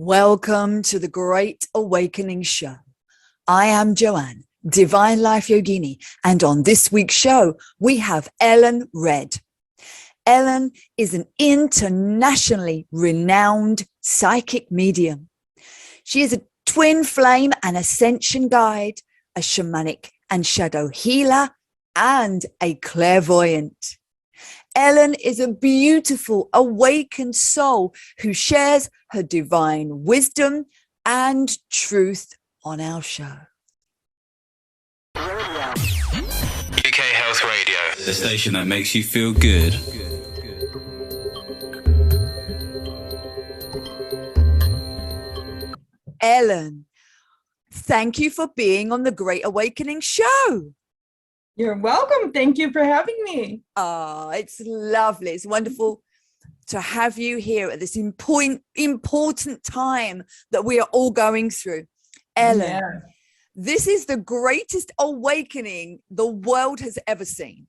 Welcome to the Great Awakening Show. I am Joanne, Divine Life Yogini, and on this week's show, we have Ellen Red. Ellen is an internationally renowned psychic medium. She is a twin flame and ascension guide, a shamanic and shadow healer, and a clairvoyant. Ellen is a beautiful, awakened soul who shares her divine wisdom and truth on our show. UK Health Radio, the station that makes you feel good. Ellen, thank you for being on the Great Awakening Show. You're welcome. Thank you for having me. It's lovely. It's wonderful to have you here at this important time that we are all going through. Ellen, This is the greatest awakening the world has ever seen.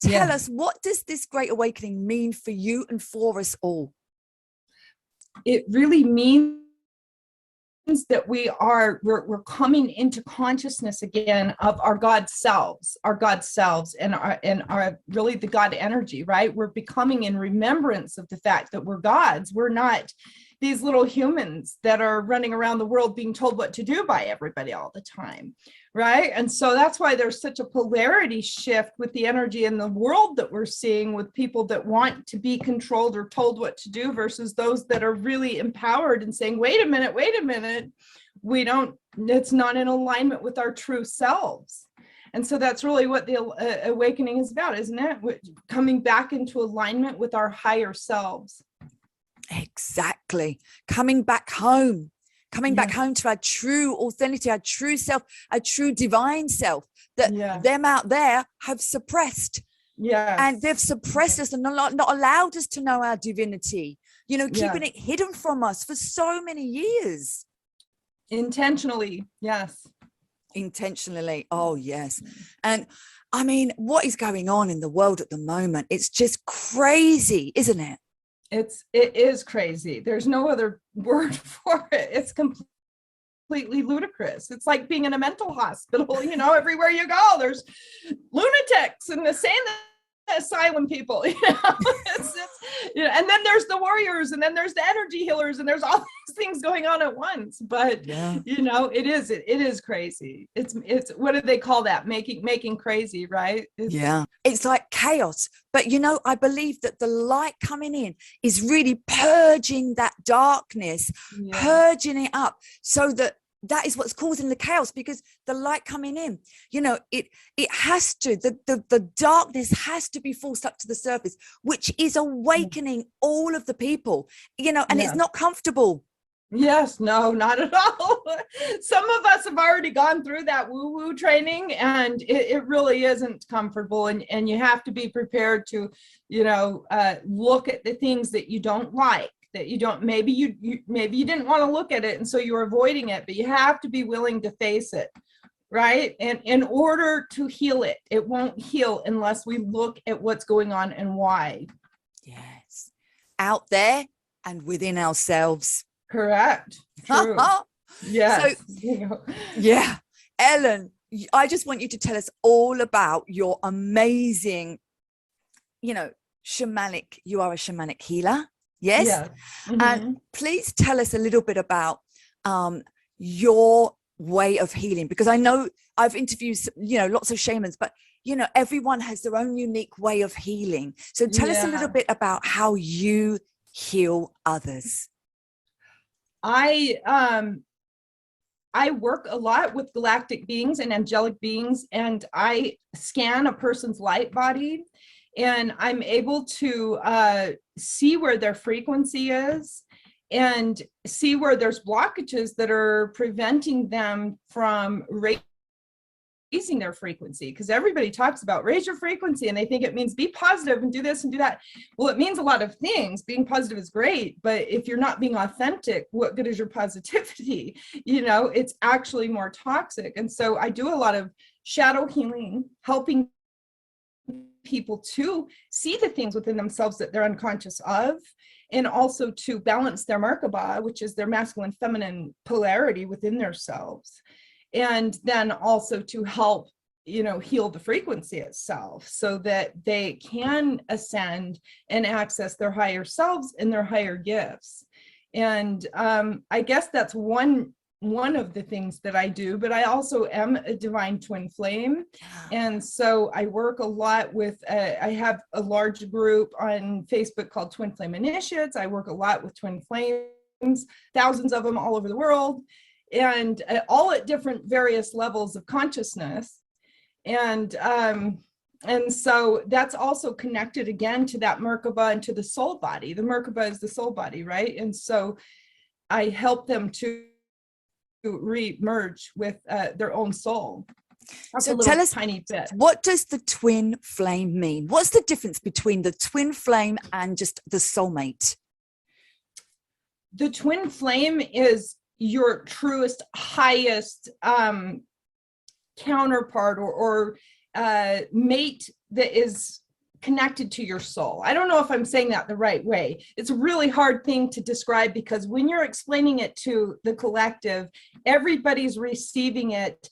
Tell us, what does this great awakening mean for you and for us all? It really means that we're coming into consciousness again of our God selves, and our really the God energy, right? We're becoming in remembrance of the fact that we're gods. We're not these little humans that are running around the world being told what to do by everybody all the time, right? And so that's why there's such a polarity shift with the energy in the world that we're seeing, with people that want to be controlled or told what to do versus those that are really empowered and saying, wait a minute, it's not in alignment with our true selves. And so that's really what the awakening is about, isn't it? Coming back into alignment with our higher selves. Exactly. Coming back home to our true authenticity, our true self, our true divine self that them out there have suppressed. And they've suppressed us and not allowed us to know our divinity, keeping it hidden from us for so many years. Intentionally. Yes. Intentionally. Oh, yes. And I mean, what is going on in the world at the moment? It's just crazy, isn't it? It is crazy. There's no other word for it. It's completely ludicrous. It's like being in a mental hospital, everywhere you go, there's lunatics and the sane asylum people, and then there's the warriors, and then there's the energy healers, and there's all these things going on at once. But it is crazy. It's what do they call that? Making crazy, right? It's like chaos. But I believe that the light coming in is really purging that darkness, purging it up, so that is what's causing the chaos, because the light coming in, it has to, the darkness has to be forced up to the surface, which is awakening all of the people, and it's not comfortable. Yes, no, not at all. Some of us have already gone through that woo-woo training, and it really isn't comfortable. And you have to be prepared to, look at the things that you don't like, that you don't, maybe you didn't want to look at it, and so you're avoiding it, but you have to be willing to face it, right? And in order to heal it, it won't heal unless we look at what's going on and why. Yes. Out there and within ourselves. Correct. True. Yes. So, Ellen, I just want you to tell us all about your amazing, you are a shamanic healer. Yes. Mm-hmm. And please tell us a little bit about your way of healing, because I know I've interviewed, lots of shamans, but, everyone has their own unique way of healing. So tell us a little bit about how you heal others. I work a lot with galactic beings and angelic beings, and I scan a person's light body, and I'm able to see where their frequency is and see where there's blockages that are preventing them from raising their frequency. Because everybody talks about raise your frequency, and they think it means be positive and do this and do that. Well, it means a lot of things. Being positive is great, but if you're not being authentic, what good is your positivity? It's actually more toxic. And so I do a lot of shadow healing, helping people to see the things within themselves that they're unconscious of, and also to balance their Merkaba, which is their masculine feminine polarity within themselves, and then also to help heal the frequency itself so that they can ascend and access their higher selves and their higher gifts. And I guess that's one of the things that I do, but I also am a divine twin flame. And so I work a lot with, I have a large group on Facebook called Twin Flame Initiates. I work a lot with twin flames, thousands of them all over the world, and all at different various levels of consciousness. And so that's also connected again to that Merkaba and to the soul body. The Merkaba is the soul body, right? And so I help them to re-merge with their own soul. That's so tell us, tiny bit. What does the twin flame mean? What's the difference between the twin flame and just the soulmate? The twin flame is your truest, highest counterpart or mate that is connected to your soul. I don't know if I'm saying that the right way. It's a really hard thing to describe because when you're explaining it to the collective, everybody's receiving it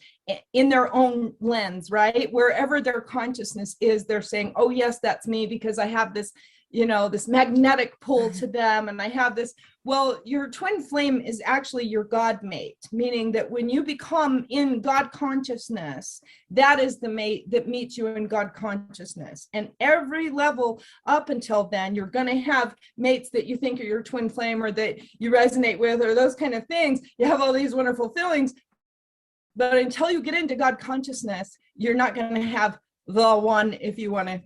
in their own lens, right? Wherever their consciousness is, they're saying, oh yes, that's me because I have this, this magnetic pull to them. And I have this, well, your twin flame is actually your God mate, meaning that when you become in God consciousness, that is the mate that meets you in God consciousness. And every level up until then, you're going to have mates that you think are your twin flame or that you resonate with or those kind of things. You have all these wonderful feelings. But until you get into God consciousness, you're not going to have the one, if you want to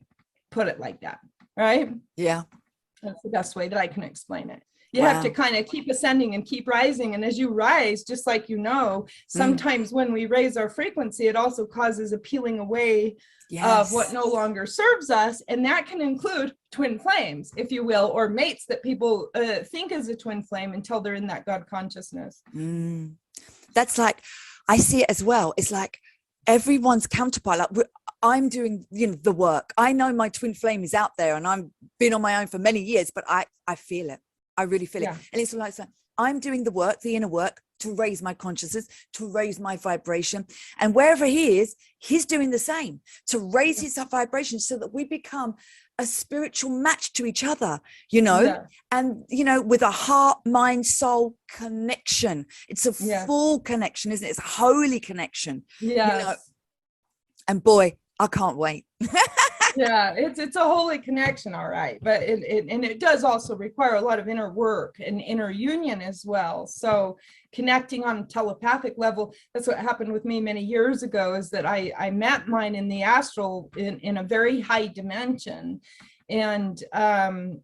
put it like that. Right? Yeah. That's the best way that I can explain it. You have to kind of keep ascending and keep rising. And as you rise, just like sometimes when we raise our frequency, it also causes a peeling away of what no longer serves us. And that can include twin flames, if you will, or mates that people think is a twin flame until they're in that God consciousness. That's like, I see it as well. It's like everyone's counterpart. Like I'm doing, the work. I know my twin flame is out there and I've been on my own for many years, but I feel it. I really feel it. And it's like, I'm doing the work, the inner work to raise my consciousness, to raise my vibration. And wherever he is, he's doing the same to raise his vibration so that we become a spiritual match to each other, and, with a heart, mind, soul connection. It's a full connection, isn't it? It's a holy connection. And boy, I can't wait. It's a holy connection, all right, but it does also require a lot of inner work and inner union as well. So connecting on a telepathic level, that's what happened with me many years ago, is that I met mine in the astral in a very high dimension, and then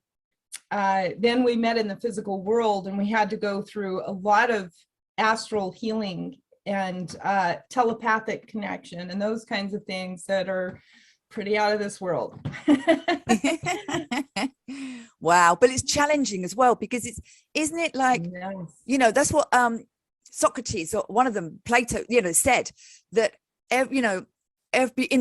we met in the physical world, and we had to go through a lot of astral healing and telepathic connection and those kinds of things that are pretty out of this world. Wow. But it's challenging as well, because isn't it like, that's what Socrates, or one of them, Plato, said that, in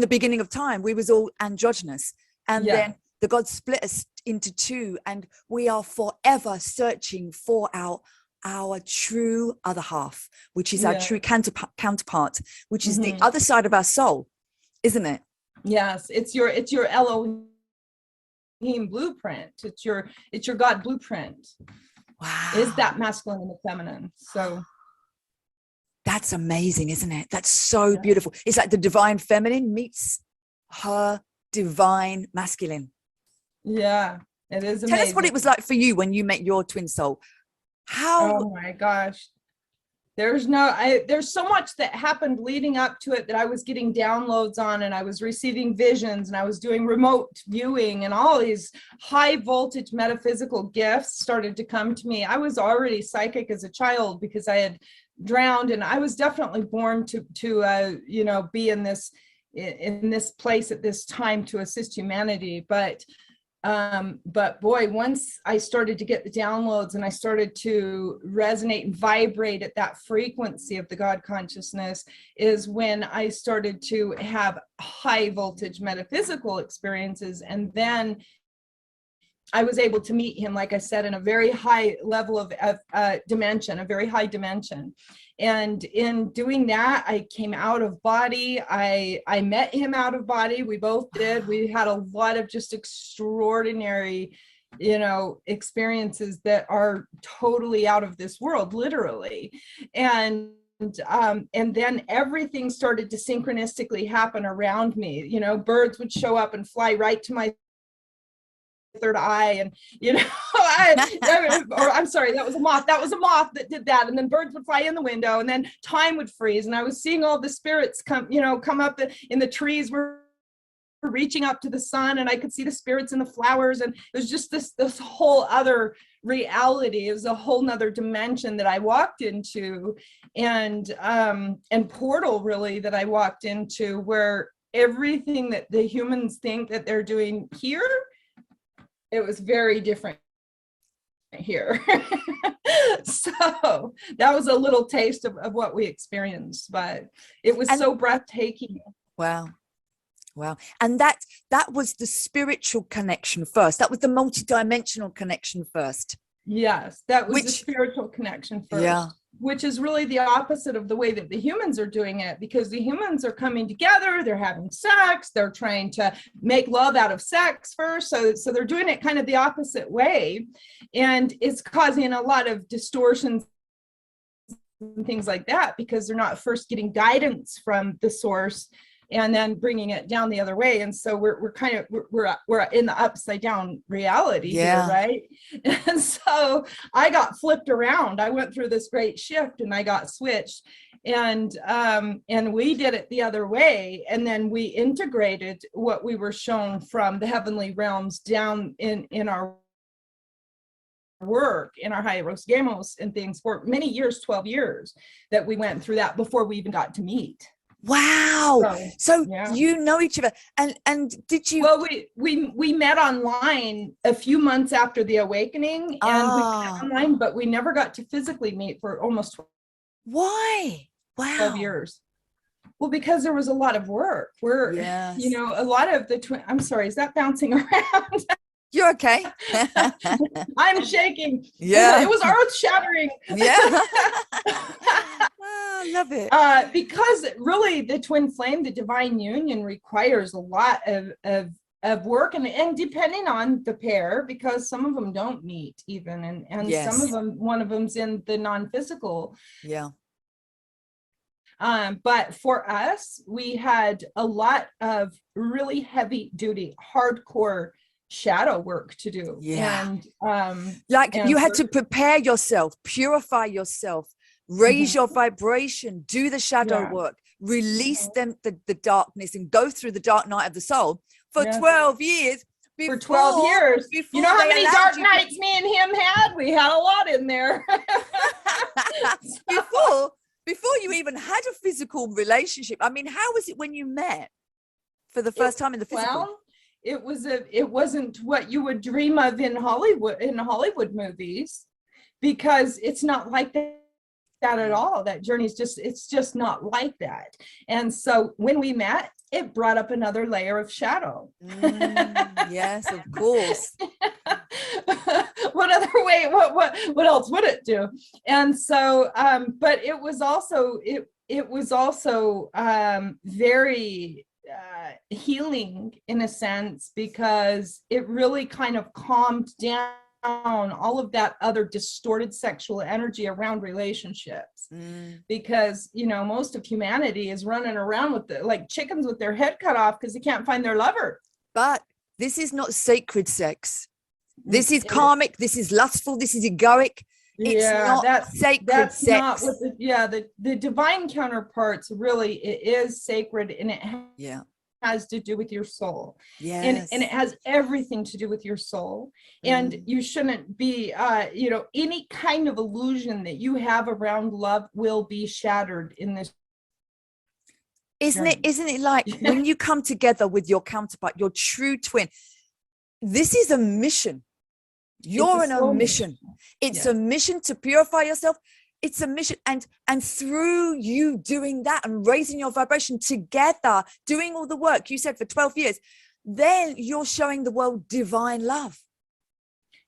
the beginning of time, we was all androgynous, and then the gods split us into two, and we are forever searching for our true other half, which is our true counterpart, which is the other side of our soul, isn't it? Yes, it's your Elohim blueprint. It's your God blueprint. Wow. Is that masculine and the feminine? So that's amazing, isn't it? That's so beautiful. It's like the divine feminine meets her divine masculine. Yeah, it is amazing. Tell us what it was like for you when you met your twin soul. How? Oh my gosh. There's so much that happened leading up to it that I was getting downloads on, and I was receiving visions, and I was doing remote viewing, and all these high voltage metaphysical gifts started to come to me. I was already psychic as a child because I had drowned, and I was definitely born to be in this place at this time to assist humanity. But But boy, once I started to get the downloads and I started to resonate and vibrate at that frequency of the God consciousness, is when I started to have high voltage metaphysical experiences. And then I was able to meet him, like I said, in a very high level of dimension, a very high dimension. And in doing that, I came out of body. I met him out of body. We both did. We had a lot of just extraordinary, experiences that are totally out of this world, literally. And then everything started to synchronistically happen around me. Birds would show up and fly right to my third eye, and or I'm sorry, that was a moth that did that. And then birds would fly in the window, and then time would freeze, and I was seeing all the spirits come up in the trees. Were reaching up to the sun, and I could see the spirits in the flowers, and it was just this whole other reality. It was a whole nother dimension that I walked into, and portal, really, that I walked into, where everything that the humans think that they're doing here, it was very different here. So that was a little taste of what we experienced, but it was so breathtaking. Wow. And that was the spiritual connection first. That was the multidimensional connection first. Yes, that was the spiritual connection first. Yeah. Which is really the opposite of the way that the humans are doing it, because the humans are coming together, they're having sex, they're trying to make love out of sex first. So they're doing it kind of the opposite way. And it's causing a lot of distortions and things like that, because they're not first getting guidance from the source and then bringing it down the other way. And so we're in the upside down reality here, right? And so I got flipped around. I went through this great shift, and I got switched, and we did it the other way. And then we integrated what we were shown from the heavenly realms down in our work, in our hieros gamos and things, for many years, 12 years that we went through that before we even got to meet. Wow. So you know each other, and did you? Well, we met online a few months after the awakening, and we met online, but we never got to physically meet for almost 12 years. Well, because there was a lot of work. A lot of the I'm sorry, is that bouncing around? You're okay. I'm shaking. Yeah. It was earth shattering. Yeah. I love it. Because really the twin flame, the divine union, requires a lot of work, and depending on the pair, because some of them don't meet even, and some of them, one of them's in the non-physical. Yeah. But for us, we had a lot of really heavy duty, hardcore shadow work to do. And you had to prepare yourself, purify yourself, raise your vibration, do the shadow work, release the darkness, and go through the dark night of the soul for 12 years. For 12 years. You know how many dark nights me and him had? We had a lot in there. Before you even had a physical relationship. I mean, how was it when you met for the first time in the physical? Well, it wasn't what you would dream of in Hollywood movies, because it's not like that at all. That journey is it's just not like that. And so when we met, it brought up another layer of shadow. Yes, of course. What other way? What else would it do? And so, but it was also very healing in a sense, because it really kind of calmed down all of that other distorted sexual energy around relationships. Because most of humanity is running around with like chickens with their head cut off because they can't find their lover. But this is not sacred sex. This is karmic. This is lustful. This is egoic. It's not sacred sex. Not what the divine counterparts, really, it is sacred, and it has to do with your soul. Yes. And it has everything to do with your soul. And you shouldn't be any kind of illusion that you have around love will be shattered in this. Isn't it like when you come together with your counterpart, your true twin, this is a mission. You're on a mission. It's a mission to purify yourself. It's a mission. And through you doing that and raising your vibration together, doing all the work you said for 12 years, then you're showing the world divine love.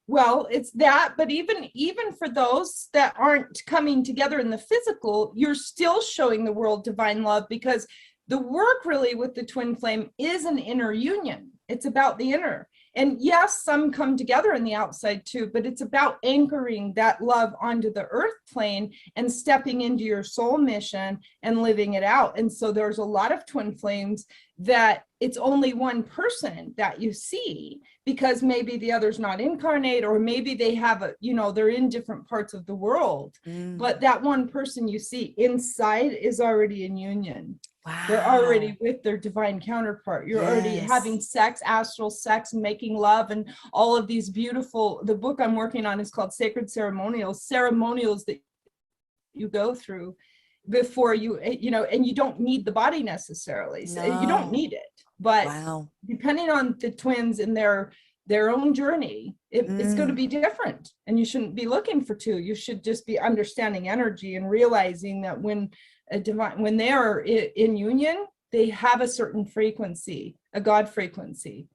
Well, it's that, but even for those that aren't coming together in the physical, you're still showing the world divine love, because the work really with the twin flame is an inner union. It's about the inner. And yes, some come together in the outside too, but it's about anchoring that love onto the earth plane and stepping into your soul mission and living it out. And so there's a lot of twin flames that it's only one person that you see, because maybe the other's not incarnate, or maybe they have a, they're in different parts of the world. But that one person you see inside is already in union. Wow. They're already with their divine counterpart. You're already having sex, astral sex, making love, and all of these beautiful, the book I'm working on is called Sacred ceremonials that you go through before you, and you don't need the body necessarily. So you don't need it. But depending on the twins and their own journey, it's going to be different. And you shouldn't be looking for two. You should just be understanding energy and realizing that when they are in union, they have a certain frequency, a God frequency.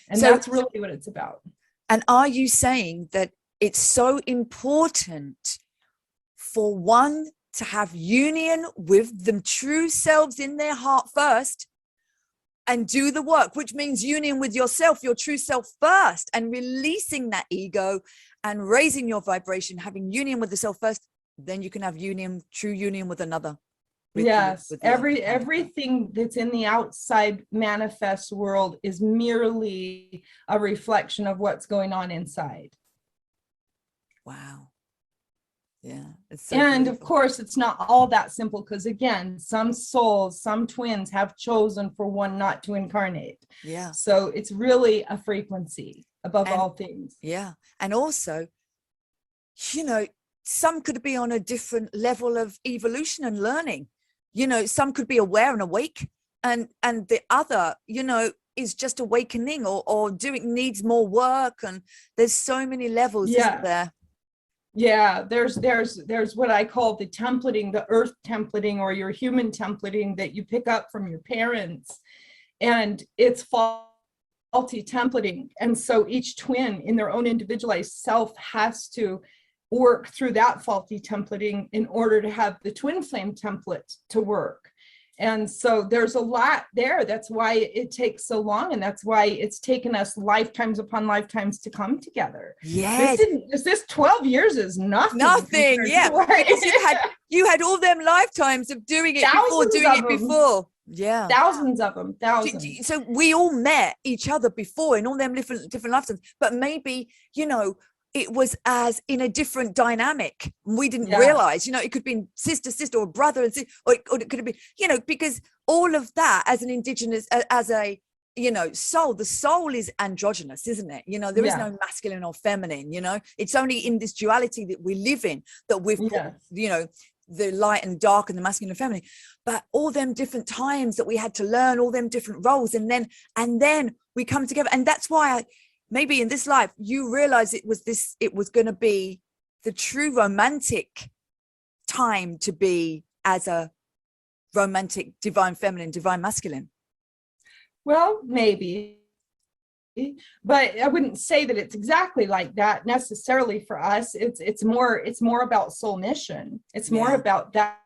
And so that's really what it's about. And are you saying that it's so important for one to have union with them true selves in their heart first and do the work, which means union with yourself, your true self first, and releasing that ego and raising your vibration, having union with the self first, then you can have true union with another. Yes, everything that's in the outside manifest world is merely a reflection of what's going on inside. Wow. Yeah. It's so and beautiful. Of course, it's not all that simple, because again, some souls, some twins have chosen for one not to incarnate. Yeah. So it's really a frequency above all things. Yeah. And also, some could be on a different level of evolution and learning. Some could be aware and awake, and the other, is just awakening or needs more work. And there's so many levels, isn't there? Yeah, there's what I call the templating, the earth templating, or your human templating that you pick up from your parents, and it's faulty templating. And so each twin in their own individualized self has to work through that faulty templating in order to have the twin flame template to work. And so there's a lot there. That's why it takes so long, and that's why it's taken us lifetimes upon lifetimes to come together. Yes. This 12 years is nothing. Nothing, yeah. Because you had all them lifetimes of doing it before. Yeah. Thousands of them. Thousands. So we all met each other before in all them different lifetimes, but maybe, it was as in a different dynamic. We didn't realize, it could be sister, or brother and sister, or it could have been, because all of that as an indigenous, as a, soul, the soul is androgynous, isn't it? There is no masculine or feminine, it's only in this duality that we live in that we've put, the light and dark and the masculine and feminine, but all them different times that we had to learn all them different roles. And then we come together. And that's why maybe in this life, you realize it was going to be the true romantic time to be as a romantic, divine feminine, divine masculine. Well, maybe, but I wouldn't say that it's exactly like that necessarily for us. It's more about soul mission. It's more about that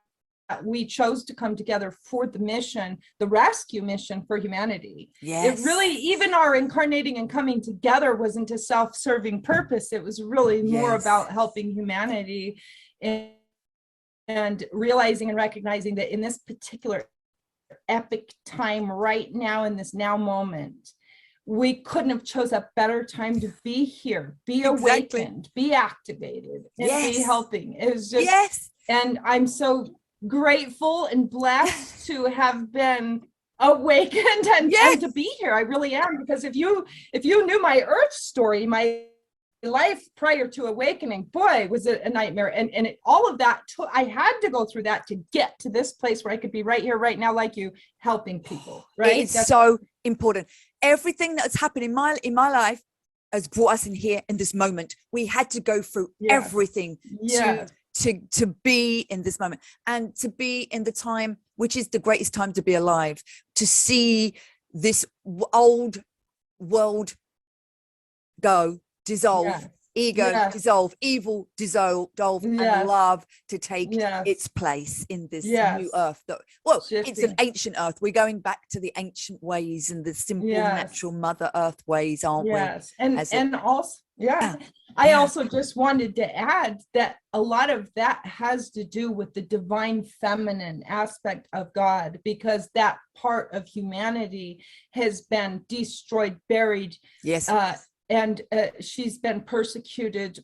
we chose to come together for the mission, the rescue mission for humanity. Yes. It really, even our incarnating and coming together wasn't a self-serving purpose. It was really more about helping humanity and realizing and recognizing that in this particular epic time right now, in this now moment, we couldn't have chose a better time to be here, be awakened, be activated, and be helping. It was just, and I'm so grateful and blessed to have been awakened and to be here. I really am, because if you knew my earth story, my life prior to awakening, boy, was it a nightmare. And all of that, I had to go through that to get to this place where I could be right here, right now, like you, helping people. Right? It's so important. Everything that's happened in my life has brought us in here in this moment. We had to go through everything to be in this moment, and to be in the time, which is the greatest time to be alive, to see this old world go, dissolve, ego dissolve, evil dissolve, and love to take its place in this new earth. It's an ancient earth. We're going back to the ancient ways and the simple natural mother earth ways, aren't we? And also I also just wanted to add that a lot of that has to do with the divine feminine aspect of God, because that part of humanity has been destroyed, buried, and she's been persecuted,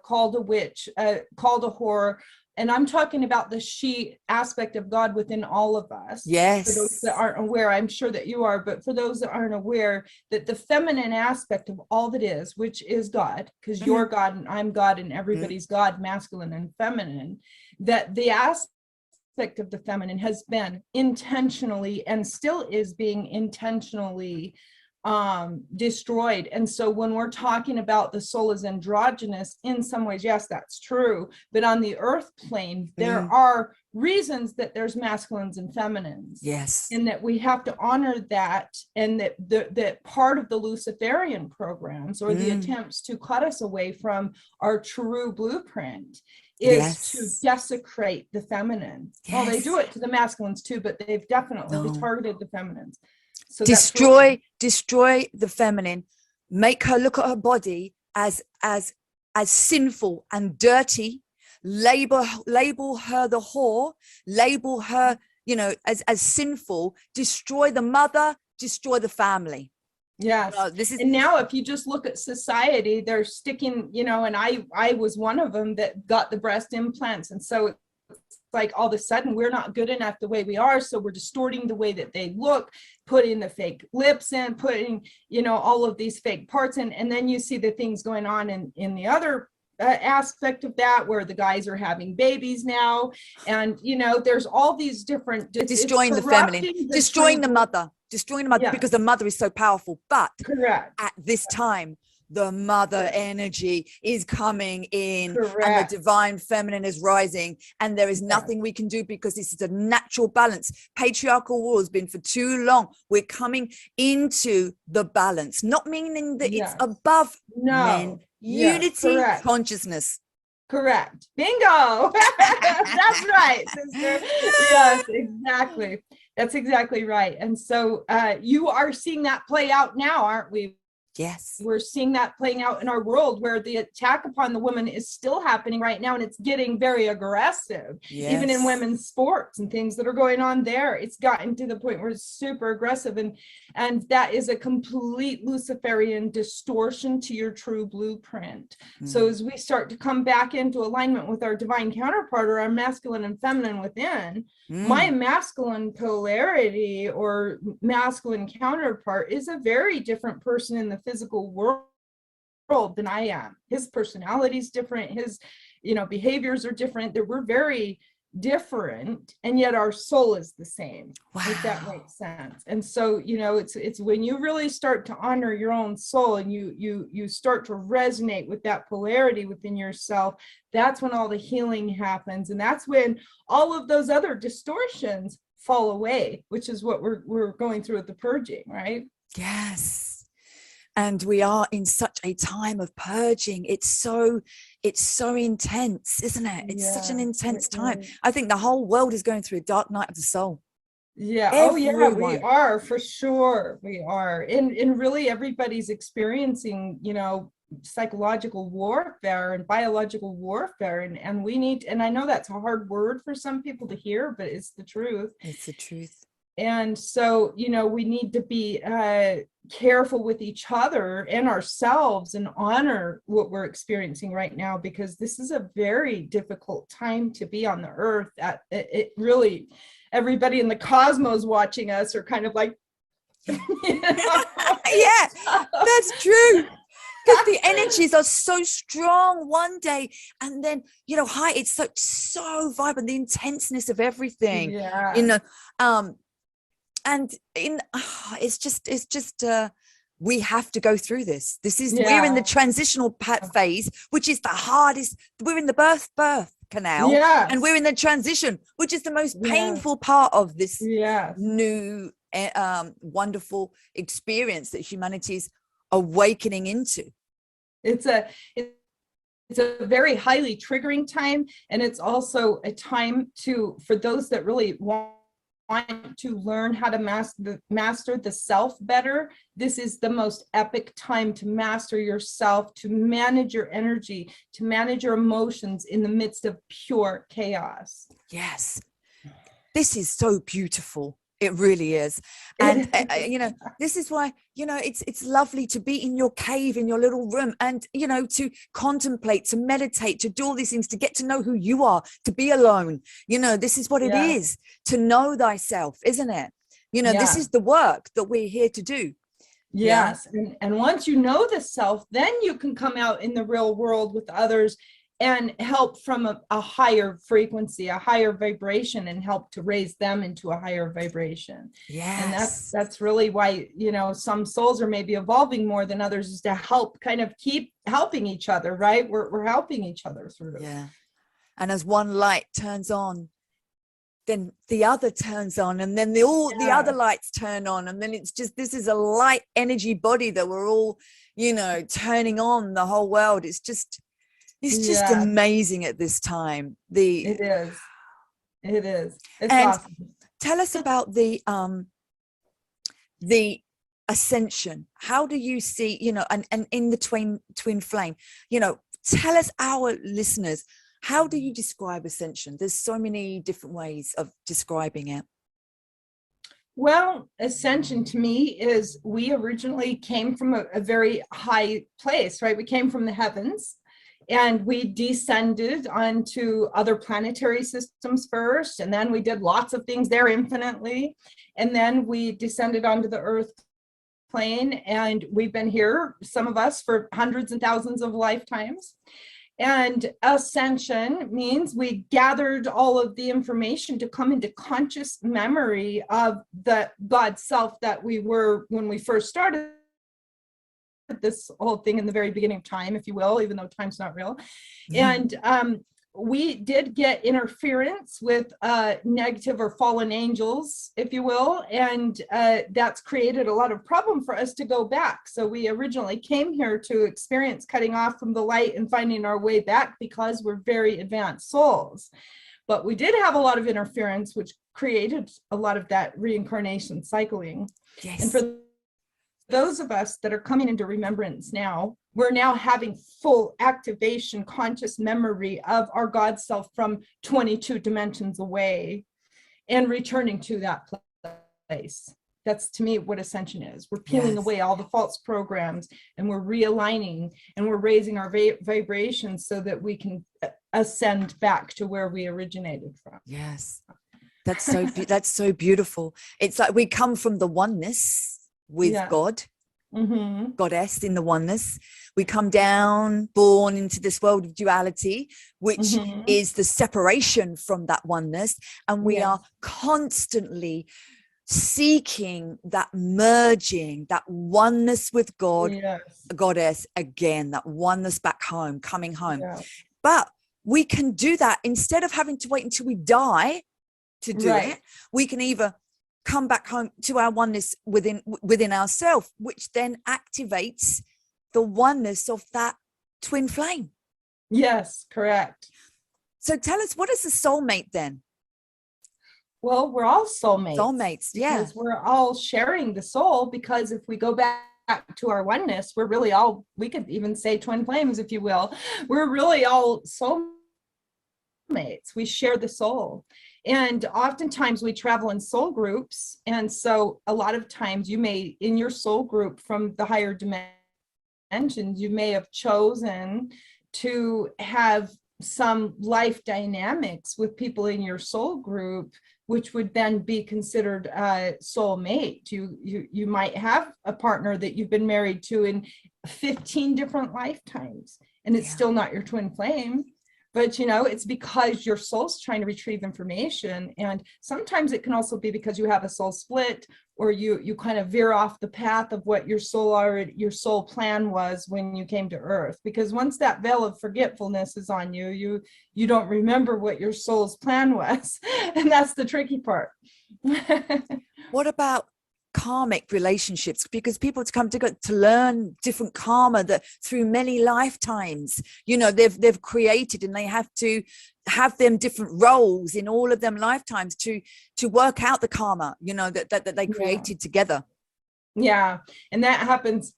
called a witch, called a whore. And I'm talking about the she aspect of God within all of us. Yes. For those that aren't aware, I'm sure that you are, but for those that aren't aware, that the feminine aspect of all that is, which is God, because you're God and I'm God and everybody's God, masculine and feminine, that the aspect of the feminine has been intentionally and still is being intentionally destroyed. And so when we're talking about the soul is androgynous, in some ways, yes, that's true. But on the earth plane, there are reasons that there's masculines and feminines. Yes. And that we have to honor that, and that part of the Luciferian programs or the attempts to cut us away from our true blueprint is to desecrate the feminine. Well, they do it to the masculines too, but they've definitely targeted the feminines. So destroy the feminine, make her look at her body as sinful and dirty, label her the whore, label her, as sinful, destroy the mother, destroy the family. Yes. And now if you just look at society, they're sticking, and I was one of them that got the breast implants. And so it's like all of a sudden we're not good enough the way we are, so we're distorting the way that they look, putting the fake lips in, putting all of these fake parts in, and then you see the things going on in the other aspect of that, where the guys are having babies now, and there's all these different destroying the feminine, destroying the mother, because the mother is so powerful. But at this time, the mother energy is coming in, and the divine feminine is rising, and there is nothing we can do, because this is a natural balance. Patriarchal war has been for too long. We're coming into the balance, not meaning that it's above men. Unity, consciousness. Correct. Bingo. That's right, sister. Yes, exactly. That's exactly right. And so you are seeing that play out now, aren't we? Yes. We're seeing that playing out in our world, where the attack upon the woman is still happening right now, and it's getting very aggressive. Even in women's sports and things that are going on there, it's gotten to the point where it's super aggressive, and that is a complete Luciferian distortion to your true blueprint. So as we start to come back into alignment with our divine counterpart, or our masculine and feminine within, my masculine polarity or masculine counterpart is a very different person in the physical world than I am. His personality is different. His, behaviors are different. That we're very different, and yet our soul is the same. If that makes sense. And so, it's when you really start to honor your own soul, and you start to resonate with that polarity within yourself, that's when all the healing happens, and that's when all of those other distortions fall away, which is what we're going through with the purging, right? Yes. And we are in such a time of purging. It's so intense, isn't it? It's such an intense time. I think the whole world is going through a dark night of the soul. Yeah. Everyone. We are, for sure. We are. And really everybody's experiencing, psychological warfare and biological warfare. And we need, and I know that's a hard word for some people to hear, but it's the truth. It's the truth. And so, we need to be careful with each other and ourselves, and honor what we're experiencing right now, because this is a very difficult time to be on the earth. It really, everybody in the cosmos watching us are kind of like, yeah, that's true. Because the energies are so strong one day, and then it's so vibrant, the intenseness of everything. And it's just we have to go through this. We're in the transitional phase, which is the hardest. We're in the birth canal, and we're in the transition, which is the most painful part of this new wonderful experience that humanity is awakening into. It's a very highly triggering time, and it's also a time for those that really want to learn how to master the self better. This is the most epic time to master yourself, to manage your energy, to manage your emotions in the midst of pure chaos. Yes, this is so beautiful. It really is. And this is why, it's lovely to be in your cave, in your little room, and, to contemplate, to meditate, to do all these things, to get to know who you are, to be alone. This is what it is, to know thyself, isn't it? This is the work that we're here to do. Yes. And once you know the self, then you can come out in the real world with others and help from a higher frequency, a higher vibration, and help to raise them into a higher vibration. Yes. And that's really why, some souls are maybe evolving more than others, is to help kind of keep helping each other, right? We're helping each other through. Yeah. And as one light turns on, then the other turns on, and then the other lights turn on. And then it's just, this is a light energy body that we're all, turning on the whole world. It's just amazing at this time. It is. It's awesome. Tell us about the ascension. How do you see, and in the twin flame, tell us, our listeners, how do you describe ascension? There's so many different ways of describing it. Well, ascension to me is, we originally came from a very high place, right? We came from the heavens, and we descended onto other planetary systems first, and then we did lots of things there infinitely, and then we descended onto the earth plane, and we've been here, some of us, for hundreds and thousands of lifetimes. And ascension means we gathered all of the information to come into conscious memory of the God self that we were when we first started this whole thing in the very beginning of time, if you will, even though time's not real. And we did get interference with negative or fallen angels, if you will, and that's created a lot of problem for us to go back. So we originally came here to experience cutting off from the light and finding our way back, because we're very advanced souls. But we did have a lot of interference, which created a lot of that reincarnation cycling. Yes. And for those of us that are coming into remembrance now, we're now having full activation, conscious memory of our God self from 22 dimensions away, and returning to that place. That's, to me, what ascension is. We're peeling away all the false programs, and we're realigning, and we're raising our vibrations so that we can ascend back to where we originated from. Yes. That's so that's so beautiful. It's like we come from the oneness with God, goddess in the oneness. We come down, born into this world of duality, which is the separation from that oneness. And we are constantly seeking that merging, that oneness with God, goddess again, that oneness back home, coming home. But we can do that instead of having to wait until we die to do it. We can either come back home to our oneness within ourselves, which then activates the oneness of that twin flame. Yes, correct. So tell us, what is a soulmate then? Well, we're all soulmates. Soulmates, because we're all sharing the soul. Because if we go back to our oneness, we're really all, we could even say twin flames, if you will. We're really all soulmates. We share the soul. And oftentimes we travel in soul groups. And so a lot of times you may, in your soul group from the higher dimensions, you may have chosen to have some life dynamics with people in your soul group, which would then be considered a soulmate. You might have a partner that you've been married to in 15 different lifetimes, and it's still not your twin flame. But, you know, it's because your soul's trying to retrieve information. And sometimes it can also be because you have a soul split, or you kind of veer off the path of what your soul plan was when you came to earth. Because once that veil of forgetfulness is on you, you don't remember what your soul's plan was. And that's the tricky part. What about karmic relationships? Because people come to learn different karma that through many lifetimes, you know, they've created, and they have to have them different roles in all of them lifetimes to work out the karma, you know, that they created together. Yeah. And that happens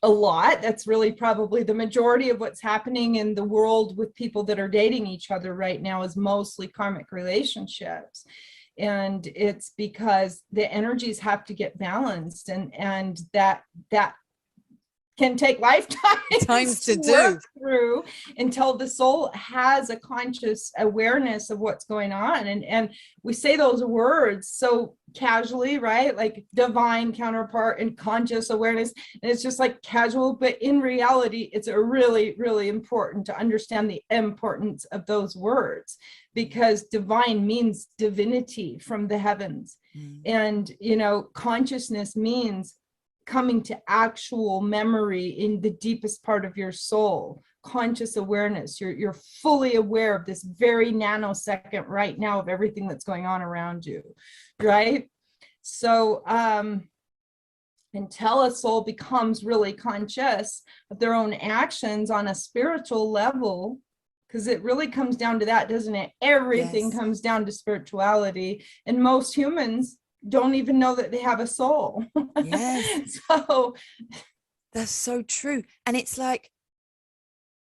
a lot. That's really probably the majority of what's happening in the world with people that are dating each other right now, is mostly karmic relationships. And it's because the energies have to get balanced, and that can take lifetimes to work through, until the soul has a conscious awareness of what's going on. And we say those words so casually, right? Like divine counterpart and conscious awareness. And it's just like casual, but in reality, it's a really, really important to understand the importance of those words, because divine means divinity from the heavens. And, you know, consciousness means coming to actual memory in the deepest part of your soul, conscious awareness. You're fully aware of this very nanosecond right now of everything that's going on around you, right? So until a soul becomes really conscious of their own actions on a spiritual level, because it really comes down to that, doesn't it? Everything comes down to spirituality, and most humans don't even know that they have a soul. Yes. So that's so true. And it's like,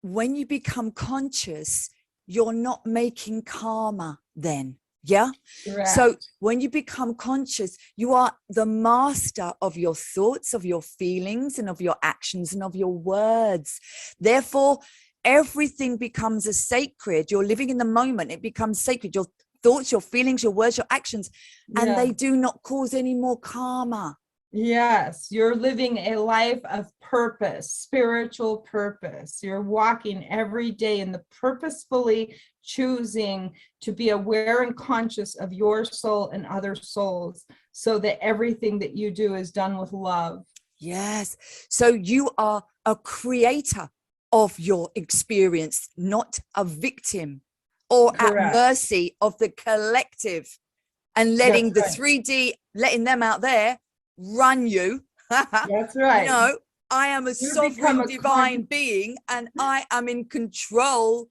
when you become conscious, you're not making karma then. Yeah. correct. So when you become conscious, you are the master of your thoughts, of your feelings, and of your actions, and of your words. Therefore, everything becomes a sacred. You're living in the moment. It becomes sacred. Your thoughts, your feelings, your words, your actions, and they do not cause any more karma. Yes, you're living a life of purpose, spiritual purpose. You're walking every day in the purposefully choosing to be aware and conscious of your soul and other souls, so that everything that you do is done with love. Yes. So you are a creator of your experience, not a victim or Correct. at mercy of the collective, and letting the 3D, letting them out there run you. That's right. No, I am a sovereign divine being, and I am in control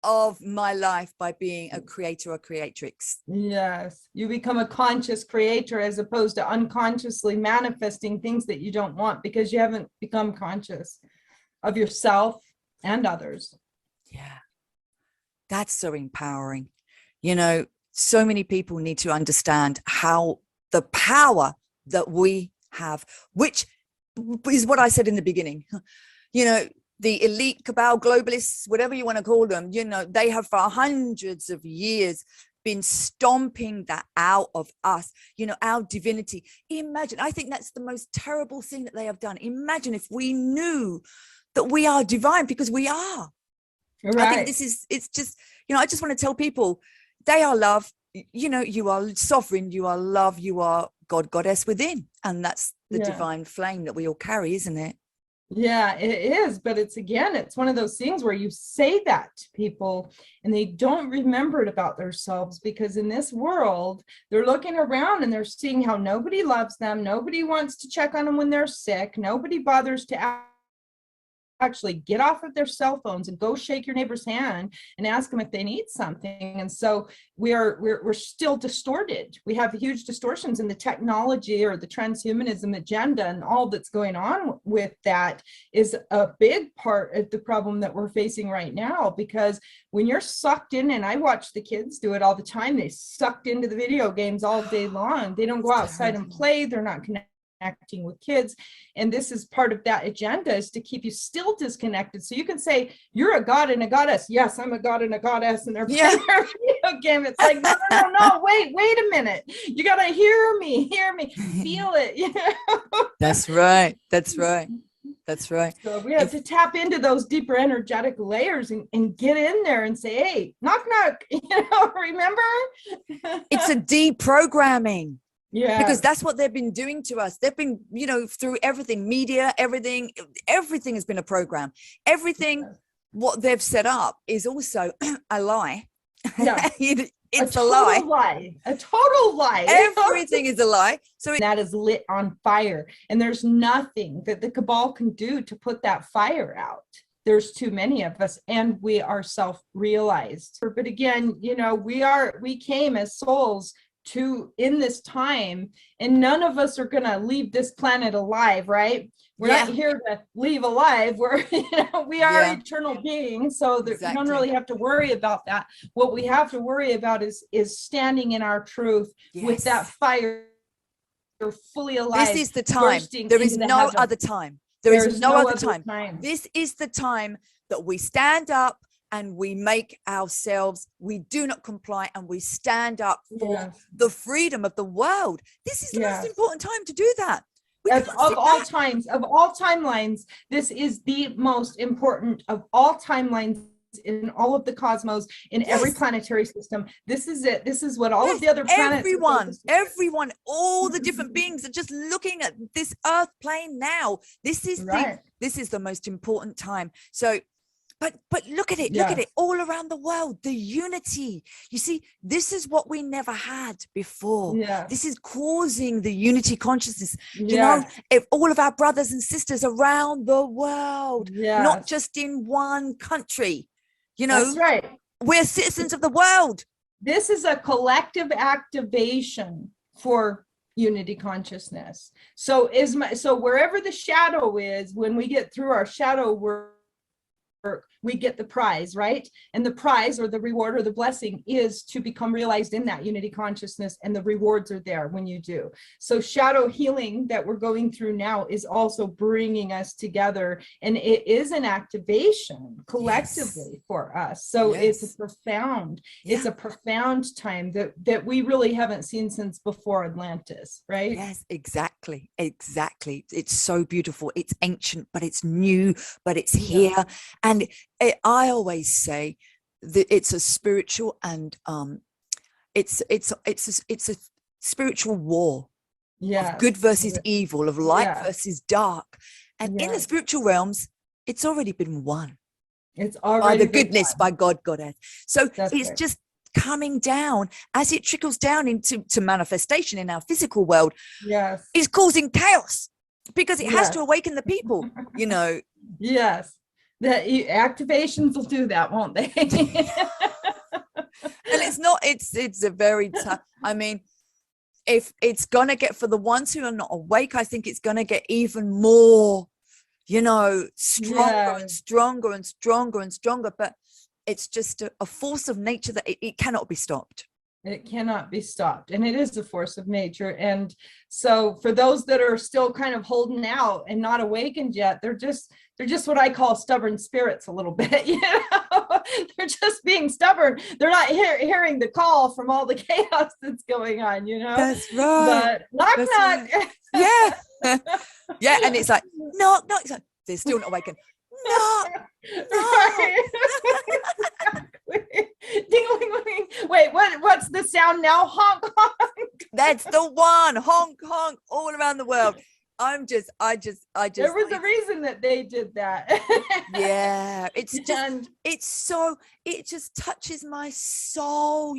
of my life by being a creator or creatrix. Yes, you become a conscious creator, as opposed to unconsciously manifesting things that you don't want, because you haven't become conscious of yourself and others. Yeah, that's so empowering. You know, so many people need to understand how the power that we have, which is what I said in the beginning, you know, the elite cabal, globalists, whatever you want to call them, you know, they have for hundreds of years been stomping that out of us, you know, our divinity. Imagine, I think that's the most terrible thing that they have done. Imagine if we knew that we are divine, because we are. Right. I think it's just, you know, I just want to tell people, they are love. You know, you are sovereign, you are love, you are God, goddess within. And that's the divine flame that we all carry, isn't it? Yeah, it is. But it's one of those things where you say that to people and they don't remember it about themselves, because in this world, they're looking around and they're seeing how nobody loves them. Nobody wants to check on them when they're sick. Nobody bothers to actually get off of their cell phones and go shake your neighbor's hand and ask them if they need something. And so we're still distorted. We have huge distortions in the technology, or the transhumanism agenda, and all that's going on with that is a big part of the problem that we're facing right now. Because when you're sucked in, and I watch the kids do it all the time, they sucked into the video games all day long. They don't go outside and play. They're not connecting with kids. And this is part of that agenda, is to keep you still disconnected. So you can say you're a god and a goddess. Yes, I'm a god and a goddess. And they're playing their video game. It's like, no, wait a minute. You got to hear me, feel it. You know? That's right. That's right. So we have to tap into those deeper energetic layers and get in there and say, hey, knock, knock, remember? It's a deprogramming. Yeah. Because that's what they've been doing to us. They've been, through everything, media, everything has been a program. Everything, what they've set up is also a lie. Yeah. It's a lie. A total lie. Everything is a lie. So that is lit on fire. And there's nothing that the cabal can do to put that fire out. There's too many of us, and we are self-realized. But again, we came as souls in this time, and none of us are going to leave this planet alive, right? We're not here to leave alive. We are eternal beings, so we don't really have to worry about that. What we have to worry about is standing in our truth with that fire fully alive. This is the time. There is no other time. There is no other time. This is the time that we stand up and we make ourselves, we do not comply, and we stand up for the freedom of the world. This is the most important time to do that. Of all times, of all timelines, this is the most important of all timelines in all of the cosmos, in every planetary system. This is it. This is what all of the other planets. Everyone, all the different beings are just looking at this Earth plane now. This is the most important time. So, but look at it, look at it all around the world, the unity. You see, this is what we never had before. This is causing the unity consciousness. If all of our brothers and sisters around the world, not just in one country, that's right. We're citizens of the world. This is a collective activation for unity consciousness. So wherever the shadow is, when we get through our shadow work, we get the prize, right? And the prize or the reward or the blessing is to become realized in that unity consciousness, and the rewards are there when you do. So shadow healing that we're going through now is also bringing us together, and it is an activation collectively for us. So it's a profound time that we really haven't seen since before Atlantis, right? Yes, exactly. It's so beautiful. It's ancient, but it's new, but it's here. And I always say that it's a spiritual and it's a spiritual war of good versus evil, of light versus dark. And in the spiritual realms, it's already been won. It's already by the goodness, by God, Goddess. So it's just coming down as it trickles down into manifestation in our physical world. Is causing chaos because it has to awaken the people, Yes. The activations will do that, won't they? And it's a very tough, I mean, if it's going to get, for the ones who are not awake, I think it's going to get even more, stronger and stronger and stronger and stronger. But it's just a force of nature that it cannot be stopped. It cannot be stopped. And it is a force of nature. And so for those that are still kind of holding out and not awakened yet, they're just what I call stubborn spirits a little bit, they're just being stubborn. They're not hearing the call from all the chaos that's going on, That's right. But knock, knock. Right. Yeah. Yeah. And it's like, knock, knock. It's like, they're still not awakened. No. Ding-a-ling-a-ling. Wait, what's the sound now? Honk, honk. That's the one. Honk, honk, all around the world. I just. There was a reason that they did that. Yeah, it's just, it just touches my soul,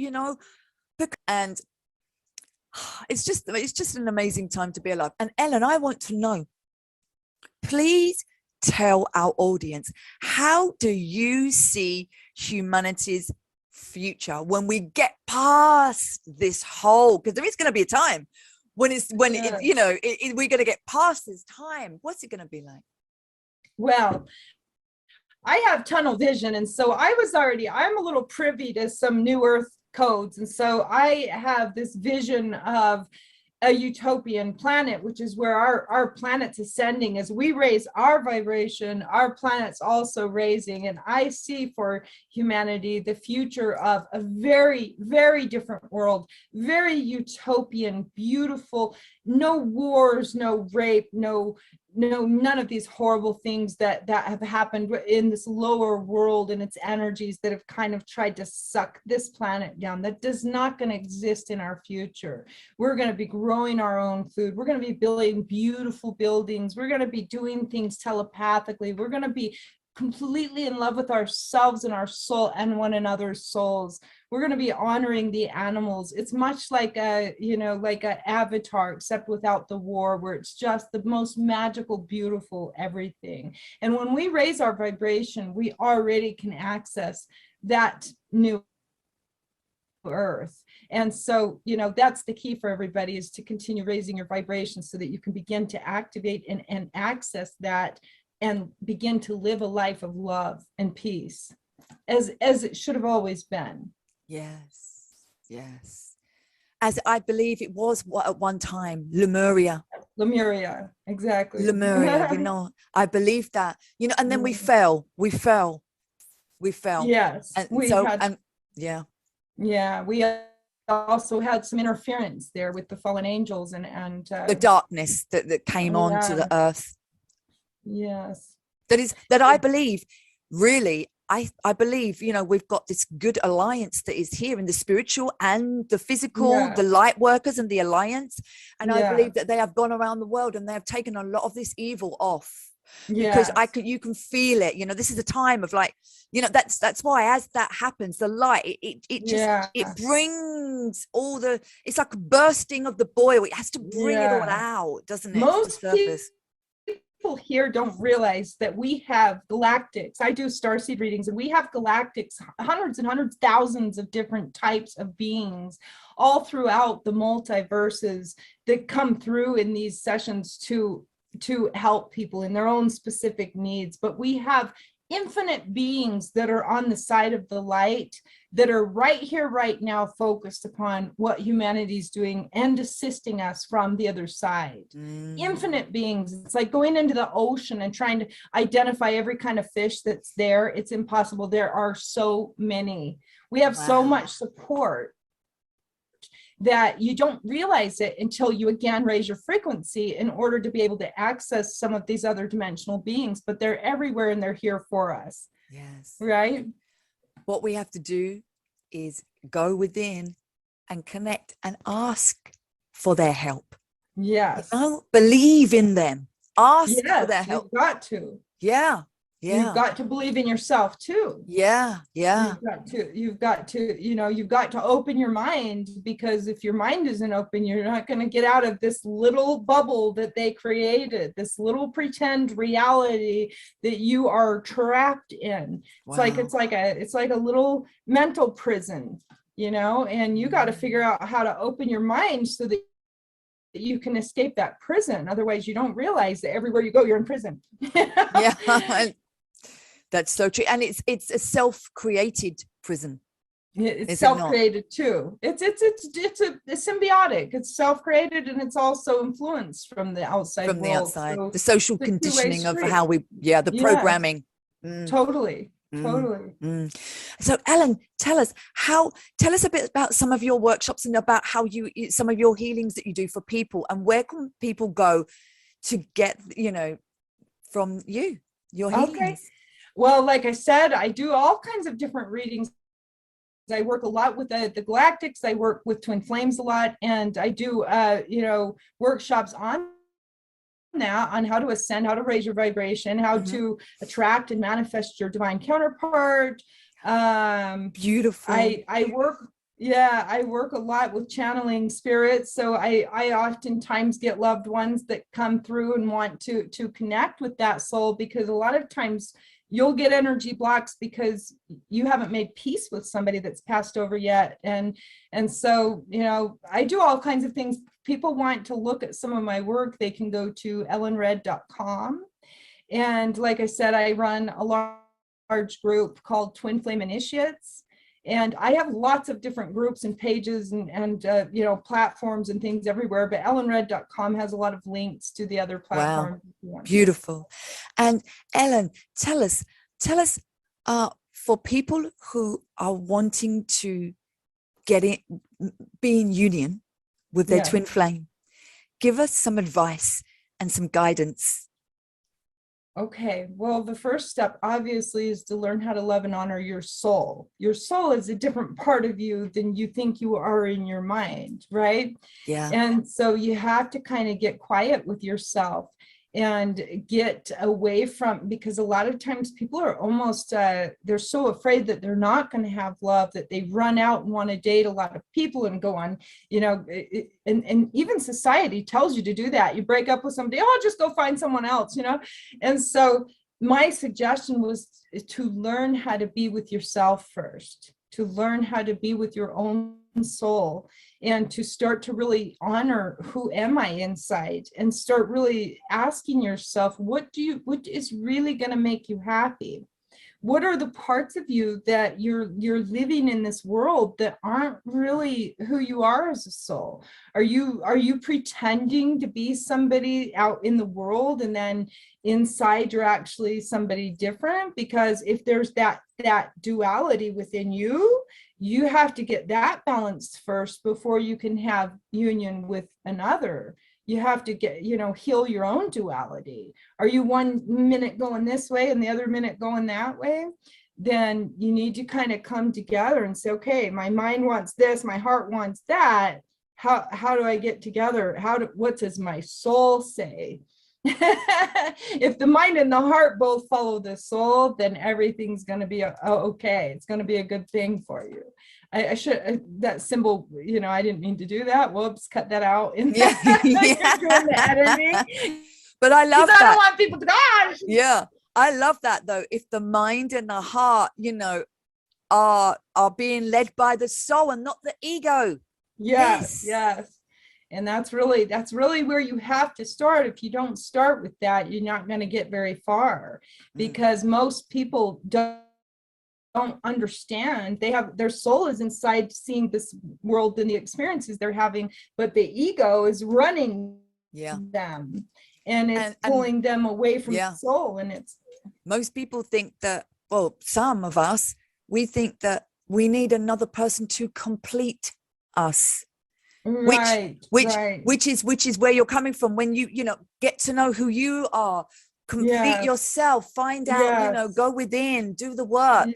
and it's just an amazing time to be alive. And Ellen, I want to know, please tell our audience, how do you see humanity's future when we get past this whole, because there is going to be a time when we're going to get past this time. What's it going to be like? Well, I have tunnel vision, and so I'm a little privy to some new earth codes, and so I have this vision of a utopian planet, which is where our planet's ascending. As we raise our vibration, our planet's also raising. And I see for humanity the future of a very, very different world, very utopian, beautiful, no wars, no rape, no none of these horrible things that have happened in this lower world and its energies that have kind of tried to suck this planet down. That does not going to exist in our future. We're going to be growing our own food. We're going to be building beautiful buildings. We're going to be doing things telepathically. We're going to be completely in love with ourselves and our soul and one another's souls. We're going to be honoring the animals. It's much like like an Avatar, except without the war, where it's just the most magical, beautiful everything. And when we raise our vibration, we already can access that new earth. And so, that's the key for everybody, is to continue raising your vibration so that you can begin to activate and access that and begin to live a life of love and peace as it should have always been. Yes. As I believe it was at one time, Lemuria, exactly. Lemuria, I believe that, and then we fell. Yes. And we also had some interference there with the fallen angels and the darkness that came on to the earth. Yes. That I believe, really, I believe, we've got this good alliance that is here in the spiritual and the physical, the light workers and the alliance. And I believe that they have gone around the world and they have taken a lot of this evil off. Because you can feel it. This is a time of that's why as that happens, the light, it brings all it's like a bursting of the boil. It has to bring it all out, doesn't it? Most to the surface. People here don't realize that we have galactics. I do starseed readings, and we have galactics, hundreds and hundreds, thousands of different types of beings all throughout the multiverses that come through in these sessions to help people in their own specific needs. But we have infinite beings that are on the side of the light, that are right here, right now, focused upon what humanity is doing and assisting us from the other side. Infinite beings. It's like going into the ocean and trying to identify every kind of fish that's there. It's impossible. There are so many. We have so much support that you don't realize it until you again raise your frequency in order to be able to access some of these other dimensional beings. But they're everywhere and they're here for us. Yes. Right? What we have to do is go within and connect and ask for their help. Yes. Believe in them. Ask for their help. You've got to. Yeah. You've got to believe in yourself too. Yeah. You've got to open your mind, because if your mind isn't open, you're not going to get out of this little bubble that they created, this little pretend reality that you are trapped in. Wow. It's like a little mental prison, and you got to figure out how to open your mind so that you can escape that prison. Otherwise, you don't realize that everywhere you go, you're in prison. Yeah. That's so true. And it's a self-created prison. It's self-created too. It's a symbiotic. It's self-created, and it's also influenced from the outside world. The outside. So the social conditioning of how the programming. Totally. So Ellen, tell us a bit about some of your workshops and about how some of your healings that you do for people, and where can people go to get, from your healings? Okay. Well, like I said, I do all kinds of different readings. I work a lot with the galactics. I work with twin flames a lot, and I do workshops on that, on how to ascend, how to raise your vibration, how to attract and manifest your divine counterpart. Beautiful. I work a lot with channeling spirits. So I oftentimes get loved ones that come through and want to connect with that soul, because a lot of times you'll get energy blocks because you haven't made peace with somebody that's passed over yet. And so, I do all kinds of things. People want to look at some of my work, they can go to ellenred.com. And like I said, I run a large group called Twin Flame Initiates. And I have lots of different groups and pages and platforms and things everywhere, but ellenred.com has a lot of links to the other platforms. Wow. Beautiful. And Ellen, tell us, for people who are wanting to be in union with their twin flame, give us some advice and some guidance Okay, well, the first step obviously is to learn how to love and honor your soul. Your soul is a different part of you than you think you are in your mind, right? Yeah. And so you have to kind of get quiet with yourself and get away from, because a lot of times people are almost, they're so afraid that they're not going to have love that they run out and want to date a lot of people and go on, and even society tells you to do that. You break up with somebody, oh, just go find someone else, And so my suggestion was to learn how to be with yourself first, to learn how to be with your own soul, and to start to really honor who am I inside, and start really asking yourself, what is really going to make you happy? What are the parts of you that you're living in this world that aren't really who you are as a soul? Are you pretending to be somebody out in the world, and then inside you're actually somebody different? Because if there's that duality within you, you have to get that balanced first before you can have union with another. You have to get, heal your own duality. Are you one minute going this way and the other minute going that way? Then you need to kind of come together and say, okay, my mind wants this, my heart wants that. How do I get together? What does my soul say? If the mind and the heart both follow the soul, then everything's going to be okay. It's going to be a good thing for you. I should, that symbol, I didn't mean to do that. Whoops, cut that out. Yeah. Doing the editing. But I love that. I don't want people to go. Yeah, I love that though. If the mind and the heart, are being led by the soul and not the ego. Yes. And that's really where you have to start. If you don't start with that, you're not going to get very far, because most people don't understand. They have, their soul is inside seeing this world and the experiences they're having, but the ego is running them, and it's pulling them away from the soul. And it's, most people think that, well, some of us, we think that we need another person to complete us. Which is where you're coming from. When you get to know who you are, complete yourself, find out, go within, do the work,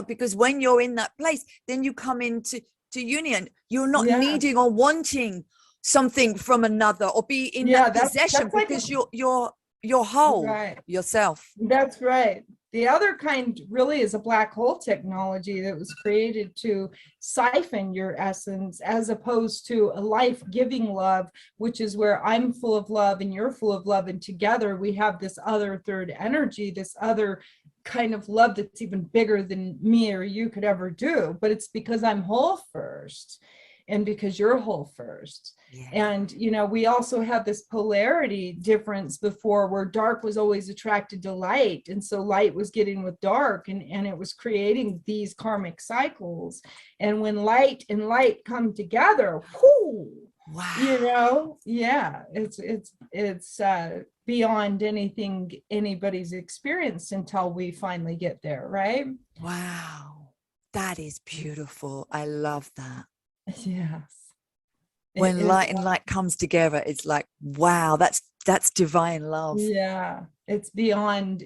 because when you're in that place, then you come into union. You're not needing or wanting something from another, or be in that possession, because you're whole yourself. That's right. The other kind really is a black hole technology that was created to siphon your essence, as opposed to a life-giving love, which is where I'm full of love and you're full of love, and together we have this other third energy, this other kind of love that's even bigger than me or you could ever do. But it's because I'm whole first, and because you're whole first. And we also have this polarity difference before, where dark was always attracted to light, and so light was getting with dark, and it was creating these karmic cycles. And when light and light come together, it's beyond anything anybody's experienced until we finally get there, right? Wow, that is beautiful. I love that. Yes. When light and light comes together, it's like, wow, that's divine love. Yeah, it's beyond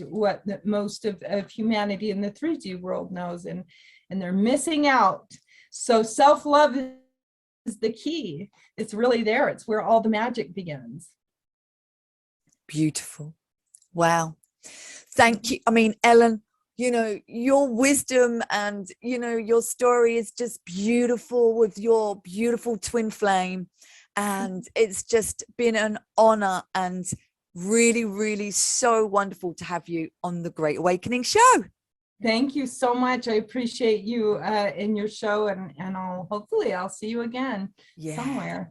what most of humanity in the 3D world knows, and they're missing out. So self-love is the key. It's really there. It's where all the magic begins. Beautiful. Wow. Thank you. I mean, Ellen, your wisdom and, your story is just beautiful, with your beautiful twin flame. And it's just been an honor, and really, really so wonderful to have you on the Great Awakening Show. Thank you so much. I appreciate you in your show, and hopefully I'll see you again somewhere.